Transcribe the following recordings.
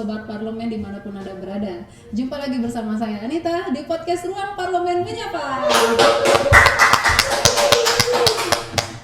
Sobat Parlemen dimanapun Anda berada. Jumpa lagi bersama saya Anita di podcast Ruang Parlemen Menyapa.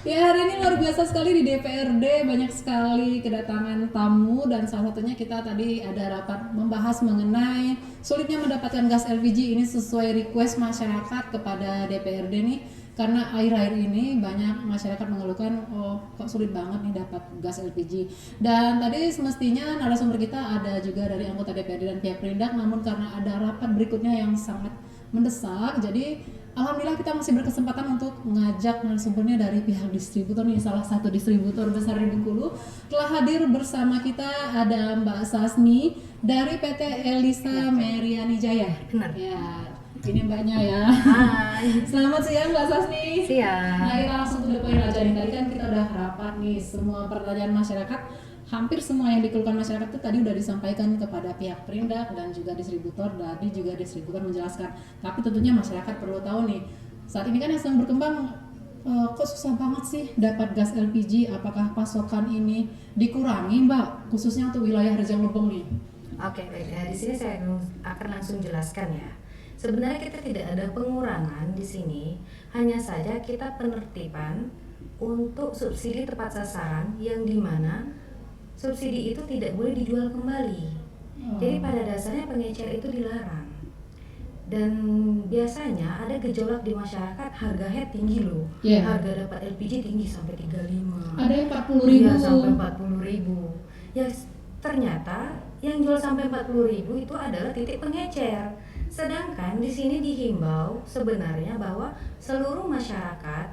Ya, hari ini luar biasa sekali di DPRD, banyak sekali kedatangan tamu dan salah satunya kita tadi ada rapat membahas mengenai sulitnya mendapatkan gas LPG. Ini sesuai request masyarakat kepada DPRD nih, karena akhir-akhir ini banyak masyarakat mengeluhkan, oh kok sulit banget nih dapat gas LPG. Dan tadi semestinya narasumber kita ada juga dari anggota DPRD dan pihak Perindak, namun karena ada rapat berikutnya yang sangat mendesak, jadi alhamdulillah kita masih berkesempatan untuk mengajak narasumbernya dari pihak distributor nih, salah satu distributor besar di Bengkulu. Telah hadir bersama kita ada Mbak Sasmi dari PT Elisa Meriani Jaya. Benar. Ya, ini mbaknya ya. Hai. Selamat siang Mbak Sasmi. Siang. Nah, kita langsung to the point aja nih. Tadi kan kita udah rapat nih, semua pertanyaan masyarakat, hampir semua yang dikeluhkan masyarakat itu tadi udah disampaikan kepada pihak Perindak dan juga distributor. Tadi juga distributor menjelaskan. Tapi tentunya masyarakat perlu tahu nih, saat ini kan yang sedang berkembang, kok susah banget sih dapat gas LPG? Apakah pasokan ini dikurangi, Mbak? Khususnya untuk wilayah Rejang Lebong nih. Oke, baik. Di sini saya akan langsung jelaskan ya. Sebenarnya kita tidak ada pengurangan di sini, hanya saja kita penertiban untuk subsidi tepat sasaran yang dimana subsidi itu tidak boleh dijual kembali. Jadi pada dasarnya pengecer itu dilarang. Dan biasanya ada gejolak di masyarakat, harganya tinggi loh. Yeah. Harga dapat LPG tinggi sampai 35. Ada yang 40.000. Iya, sampai 40.000. Ya ternyata yang jual sampai 40.000 itu adalah titik pengecer. Sedangkan di sini dihimbau sebenarnya bahwa seluruh masyarakat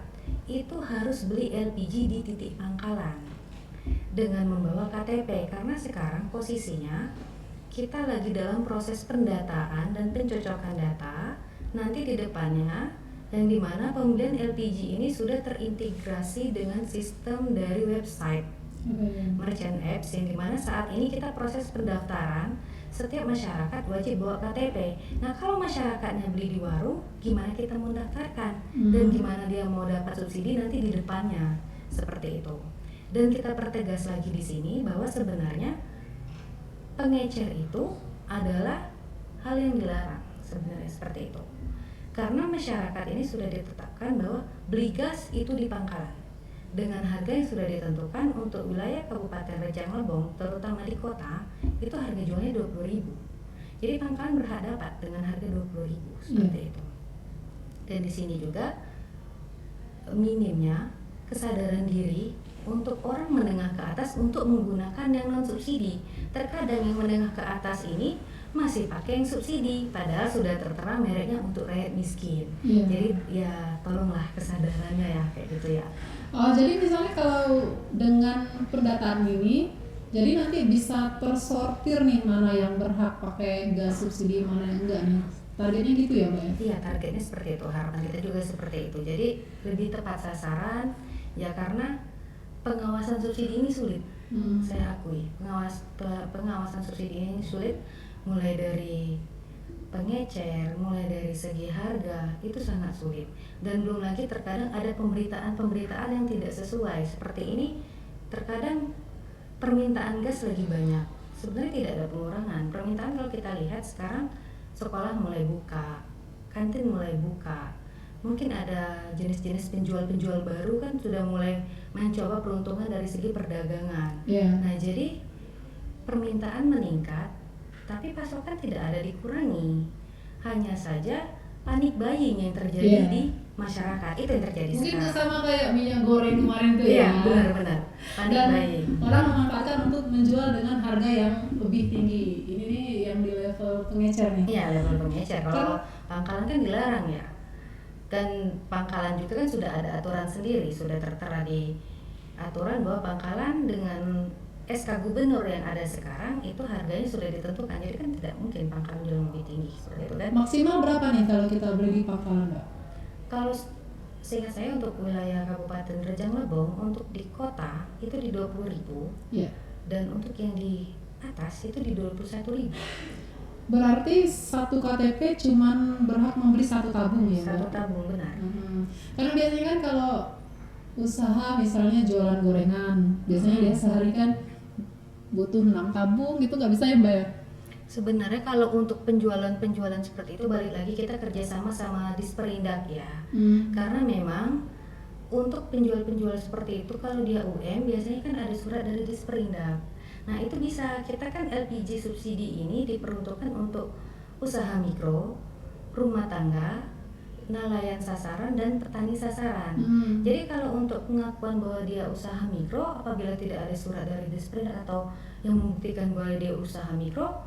itu harus beli LPG di titik pangkalan dengan membawa KTP, karena sekarang posisinya kita lagi dalam proses pendataan dan pencocokan data nanti di depannya, yang dimana pembelian LPG ini sudah terintegrasi dengan sistem dari website merchant apps, yang dimana saat ini kita proses pendaftaran. Setiap masyarakat wajib bawa KTP. Nah, kalau masyarakatnya beli di warung, gimana kita mau daftarkan? Dan gimana dia mau dapat subsidi nanti di depannya, seperti itu. Dan kita pertegas lagi di sini bahwa sebenarnya pengecer itu adalah hal yang dilarang, sebenarnya seperti itu. Karena masyarakat ini sudah ditetapkan bahwa beli gas itu di pangkalan dengan harga yang sudah ditentukan. Untuk wilayah Kabupaten Rejang Lebong, terutama di kota, itu harga jualnya 20.000. Jadi pangkalan berhak dapat dengan harga 20.000, seperti itu. Dan di sini juga minimnya kesadaran diri untuk orang menengah ke atas untuk menggunakan yang non subsidi. Terkadang yang menengah ke atas ini masih pakai yang subsidi, padahal sudah tertera mereknya untuk rakyat miskin. Jadi ya tolonglah kesadarannya ya, kayak gitu ya. Oh, jadi misalnya kalau dengan pendataan ini, jadi nanti bisa tersortir nih mana yang berhak pakai gas subsidi, mana yang enggak nih. Targetnya gitu ya, Mbak? Iya, targetnya seperti itu. Harapan kita juga seperti itu. Jadi lebih tepat sasaran ya, karena pengawasan subsidi ini sulit. Saya akui, pengawasan subsidi ini sulit, mulai dari pengecer, mulai dari segi harga itu sangat sulit. Dan belum lagi terkadang ada pemberitaan yang tidak sesuai. Seperti ini, terkadang permintaan gas lagi banyak. Sebenarnya tidak ada pengurangan. Permintaan kalau kita lihat sekarang, sekolah mulai buka, kantin mulai buka. Mungkin ada jenis-jenis penjual-penjual baru kan sudah mulai mencoba peruntungan dari segi perdagangan. Nah, jadi permintaan meningkat, tapi pasokan tidak ada dikurangi. Hanya saja panik buying yang terjadi di masyarakat, itu yang terjadi mungkin sekarang. Mungkin sama kayak minyak goreng kemarin tuh ya. Iya, benar-benar panik buying. Orang memanfaatkan untuk menjual dengan harga yang lebih tinggi. Ini nih yang di level pengecer nih. Iya, level pengecer. Kalau pangkalan kan dilarang ya. Dan pangkalan juga kan sudah ada aturan sendiri, sudah tertera di aturan bahwa pangkalan dengan SK Gubernur yang ada sekarang itu harganya sudah ditentukan. Jadi kan tidak mungkin pangkalan jual lebih tinggi seperti itu kan. Maksimal berapa nih kalau kita beli di pangkalan, Mbak? Kalau seingat saya untuk wilayah Kabupaten Rejang Lebong, untuk di kota itu di 20.000. Dan untuk yang di atas itu di 21.000. Berarti satu KTP cuman berhak membeli satu tabung ya, Mbak? Satu tabung, benar. Karena biasanya kan kalau usaha misalnya jualan gorengan, biasanya dia sehari kan butuh 6 tabung gitu nggak bisa ya Mbak ya? Sebenarnya kalau untuk penjualan-penjualan seperti itu balik lagi kita kerjasama sama Disperindak ya. Karena memang untuk penjual-penjual seperti itu kalau dia UM biasanya kan ada surat dari Disperindak. Nah itu bisa, kita kan LPG subsidi ini diperuntukkan untuk usaha mikro, rumah tangga, nelayan sasaran dan petani sasaran. Jadi kalau untuk pengakuan bahwa dia usaha mikro apabila tidak ada surat dari Disperindak atau yang membuktikan bahwa dia usaha mikro,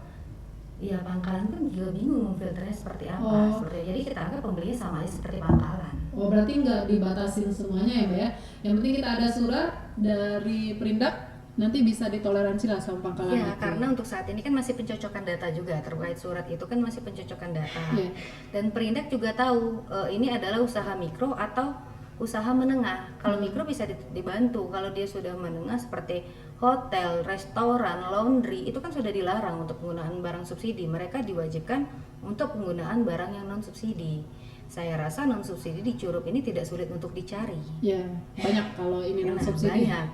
ya pangkalan pun juga bingung memfilternya seperti apa. Jadi kita anggap pembelinya sama aja seperti pangkalan. Oh berarti nggak dibatasin semuanya ya Mbak ya? Yang penting kita ada surat dari Perindak, nanti bisa ditoleransi lah sama pangkalan Ya, itu. karena untuk saat ini kan masih pencocokan data juga terkait surat itu kan masih pencocokan data. Iya. Dan Perindak juga tahu ini adalah usaha mikro atau usaha menengah. Kalau mikro bisa dibantu, kalau dia sudah menengah seperti hotel, restoran, laundry itu kan sudah dilarang untuk penggunaan barang subsidi. Mereka diwajibkan untuk penggunaan barang yang non subsidi. Saya rasa non subsidi di Curup ini tidak sulit untuk dicari. Ya banyak kalau ini non subsidi. Banyak.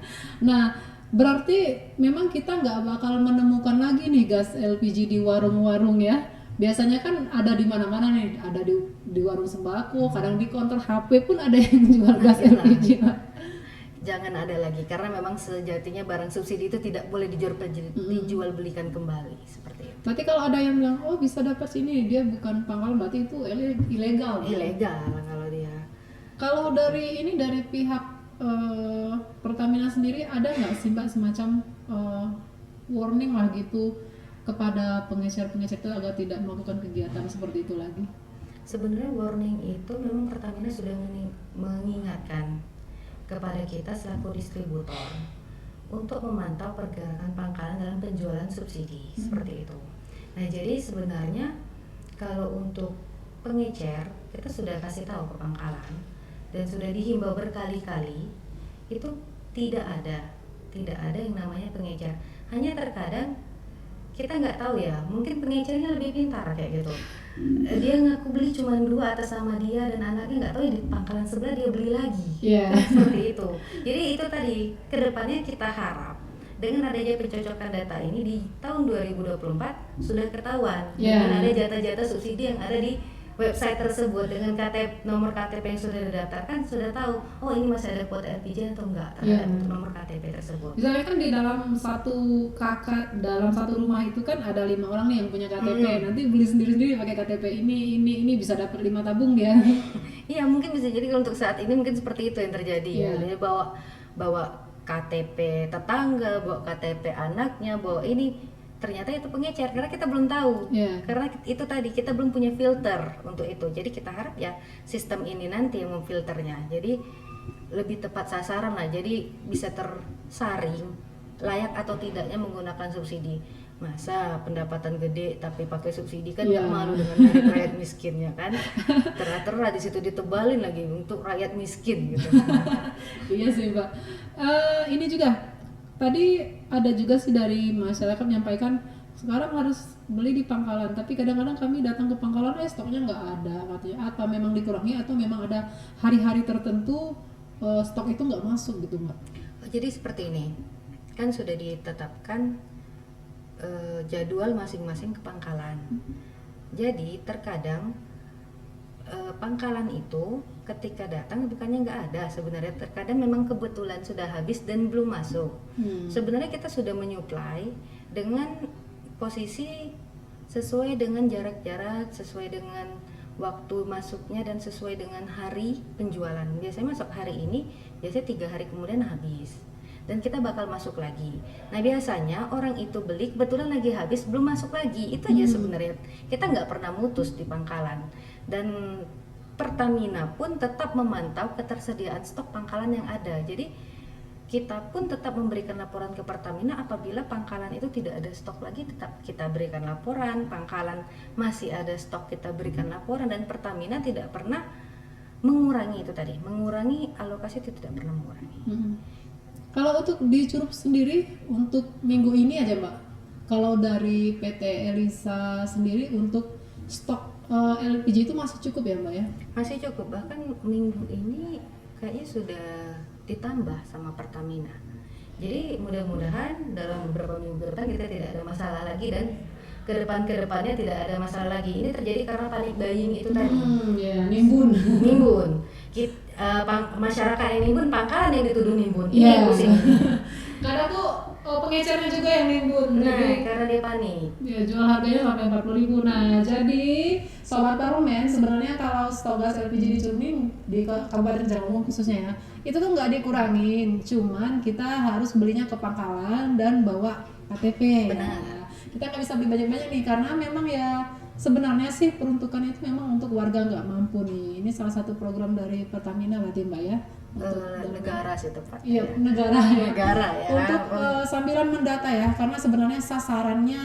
Nah berarti memang kita nggak bakal menemukan lagi nih gas LPG di warung-warung ya. Biasanya kan ada di mana-mana nih, ada di warung sembako, kadang di konter HP pun ada yang jual gas LPG. Jangan ada lagi karena memang sejatinya barang subsidi itu tidak boleh dijual belikan kembali seperti itu. Berarti kalau ada yang bilang oh bisa dapat sini dia bukan pangkalan berarti itu ilegal. Ilegal kalau dia. Kalau dari pihak Pertamina sendiri ada nggak sih Mbak semacam warning lah gitu kepada pengecer-pengecer itu agar tidak melakukan kegiatan seperti itu lagi? Sebenarnya warning itu memang Pertamina sudah mengingatkan kepada kita selaku distributor untuk memantau pergerakan pangkalan dalam penjualan subsidi seperti itu. Nah jadi sebenarnya kalau untuk pengecer kita sudah kasih tahu ke pangkalan dan sudah dihimbau berkali-kali itu tidak ada yang namanya pengecer. Hanya terkadang kita nggak tahu ya, mungkin pengecernya lebih pintar kayak gitu. Dia ngaku beli cuma 2 atas nama dia dan anaknya nggak tahu ya di pangkalan sebelah dia beli lagi. Seperti itu. Jadi itu tadi kedepannya kita harap dengan adanya pencocokan data ini di tahun 2024 sudah ketahuan dengan ada jatah-jatah subsidi yang ada di website tersebut dengan nomor KTP yang sudah didaftarkan sudah tahu oh ini masih ada kuota LPG atau enggak terhadap nomor KTP tersebut. Misalnya kan di dalam dalam satu rumah itu kan ada 5 orang nih yang punya KTP. Nanti beli sendiri-sendiri pakai KTP ini bisa dapat 5 tabung dia. Iya mungkin bisa jadi kalau untuk saat ini mungkin seperti itu yang terjadi. Dia bawa KTP tetangga, bawa KTP anaknya, bawa ini. Ternyata itu pengecer karena kita belum tahu. Karena itu tadi kita belum punya filter untuk itu. Jadi kita harap ya sistem ini nanti yang memfilternya. Jadi lebih tepat sasaran lah. Jadi bisa tersaring layak atau tidaknya menggunakan subsidi. Masa pendapatan gede tapi pakai subsidi kan nggak malu dengan rakyat miskinnya kan. Tera-tera di situ ditebalin lagi untuk rakyat miskin gitu. Iya sih Mbak. Ini juga tadi ada juga sih dari masyarakat menyampaikan sekarang harus beli di pangkalan, tapi kadang-kadang kami datang ke pangkalan stoknya nggak ada katanya, apa memang dikurangi atau memang ada hari-hari tertentu stok itu nggak masuk gitu Mbak? Jadi seperti ini kan sudah ditetapkan jadwal masing-masing ke pangkalan. Jadi terkadang pangkalan itu ketika datang bukannya nggak ada sebenarnya, terkadang memang kebetulan sudah habis dan belum masuk. Sebenarnya kita sudah menyuplai dengan posisi sesuai dengan jarak-jarak, sesuai dengan waktu masuknya dan sesuai dengan hari penjualan. Biasanya masuk hari ini, biasanya 3 hari kemudian habis dan kita bakal masuk lagi. Nah biasanya orang itu beli kebetulan lagi habis belum masuk lagi, itu aja sebenarnya. Kita nggak pernah mutus di pangkalan dan Pertamina pun tetap memantau ketersediaan stok pangkalan yang ada. Jadi kita pun tetap memberikan laporan ke Pertamina apabila pangkalan itu tidak ada stok lagi, tetap kita berikan laporan. Pangkalan masih ada stok, kita berikan laporan, dan Pertamina tidak pernah mengurangi itu tadi, mengurangi alokasi itu tidak pernah mengurangi. Kalau untuk di Curup sendiri untuk minggu ini aja Mbak, kalau dari PT Elisa sendiri untuk stok LPG itu masih cukup ya Mbak ya? Masih cukup, bahkan minggu ini kayaknya sudah ditambah sama Pertamina. Jadi mudah-mudahan dalam beberapa minggu ke depan kita tidak ada masalah lagi dan kedepannya tidak ada masalah lagi. Ini terjadi karena panik buying itu tadi. Ya, nimbun. Nimbun. Masyarakat yang nimbun, pangkalan yang dituduh nimbun. Ini Iya. pusing. Kadang tuh pengecernya juga yang nimbun. Nah, Jadi, karena dia panik. ya, jual harganya sampai 40.000. Nah, jadi Sobat Parlemen, sebenarnya kalau stok gas LPG di Curug di Kabupaten Jawa khususnya ya, itu tuh nggak dikurangin, cuman kita harus belinya ke pangkalan dan bawa KTP. Benar. Ya. Kita nggak bisa beli banyak-banyak nih, karena memang ya sebenarnya sih peruntukannya itu memang untuk warga nggak mampu nih. Ini salah satu program dari Pertamina berarti Mbak ya? Negara sih tepat. Iya, negara ya. Negara ya. Untuk sambilan mendata ya, karena sebenarnya sasarannya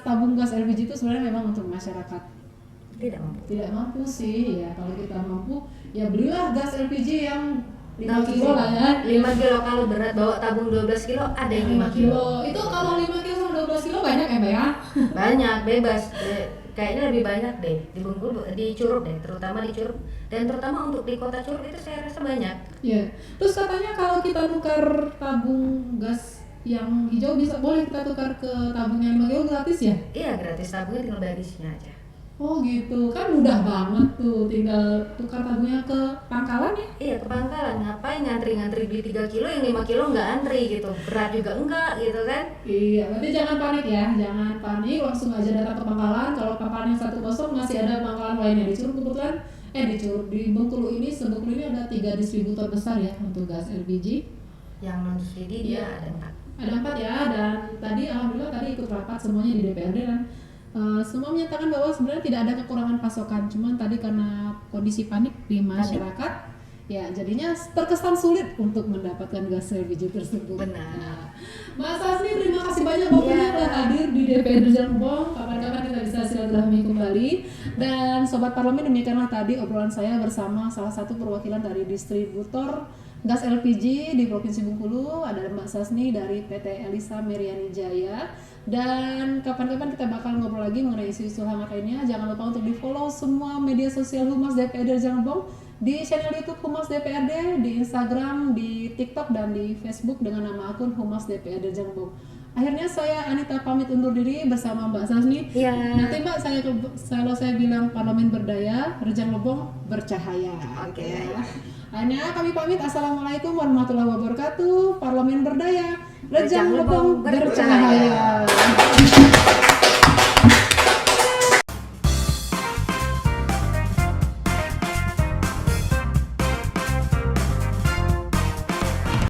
tabung gas LPG itu sebenarnya memang untuk masyarakat Tidak mampu. tidak mampu sih ya. Kalau kita mampu ya belilah gas LPG yang 5 kilo lah ya. 5 kilo kalau berat bawa tabung 12 kilo ada yang 5 kilo. Itu kalau 5 kilo sama 12 kilo banyak ya Mbak ya? Banyak, bebas. Kayaknya lebih banyak deh di Bengkulu, di Curug deh, terutama di Curug dan terutama untuk di kota Curug itu saya rasa banyak. Iya. Terus katanya kalau kita tukar tabung gas yang hijau boleh kita tukar ke tabung yang 5 kilo gratis ya? Iya gratis, tabungnya tinggal bayar isinya aja. Oh gitu, kan mudah banget tuh, tinggal tukar tabungnya ke pangkalan ya? Iya ke pangkalan, ngapain ngantri beli 3 kilo yang 5 kilo nggak antri gitu, berat juga enggak gitu kan. Iya, berarti jangan panik ya, jangan panik, langsung aja datang ke pangkalan. Kalau pangkalan yang 1 kosong masih ada pangkalan lainnya di Curug kebetulan. Di Bengkulu ini, sebengkulu ini ada 3 distributor besar ya untuk gas LPG. Yang non subsidi dia ada 4. Ada 4 ya, dan tadi alhamdulillah tadi ikut rapat semuanya di DPRD dan semua menyatakan bahwa sebenarnya tidak ada kekurangan pasokan, cuman tadi karena kondisi panik di masyarakat, ya jadinya terkesan sulit untuk mendapatkan gas LPG tersebut. Benar. Nah, Mbak Sasni, terima kasih banyak waktunya telah hadir di DPRD Jambong. Kapan-kapan kita bisa silaturahmi kembali. Dan Sobat Parlemen, demikianlah tadi obrolan saya bersama salah satu perwakilan dari distributor gas LPG di Provinsi Bengkulu, ada Mbak Sasni dari PT Elisa Meriani Jaya. Dan kapan-kapan kita bakal ngobrol lagi mengenai isu-isu hangat lainnya. Jangan lupa untuk di-follow semua media sosial Humas DPRD Jambong, di channel YouTube Humas DPRD, di Instagram, di TikTok, dan di Facebook dengan nama akun Humas DPRD Jambong. Akhirnya saya Anita pamit undur diri bersama Mbak Sasni. Iya. Nanti Mbak, kalau saya bilang Parlemen berdaya, Rejang Lebong bercahaya. Oke. Ya. Akhirnya kami pamit. Assalamualaikum warahmatullahi wabarakatuh. Parlemen berdaya, Rejang Lebong bercahaya.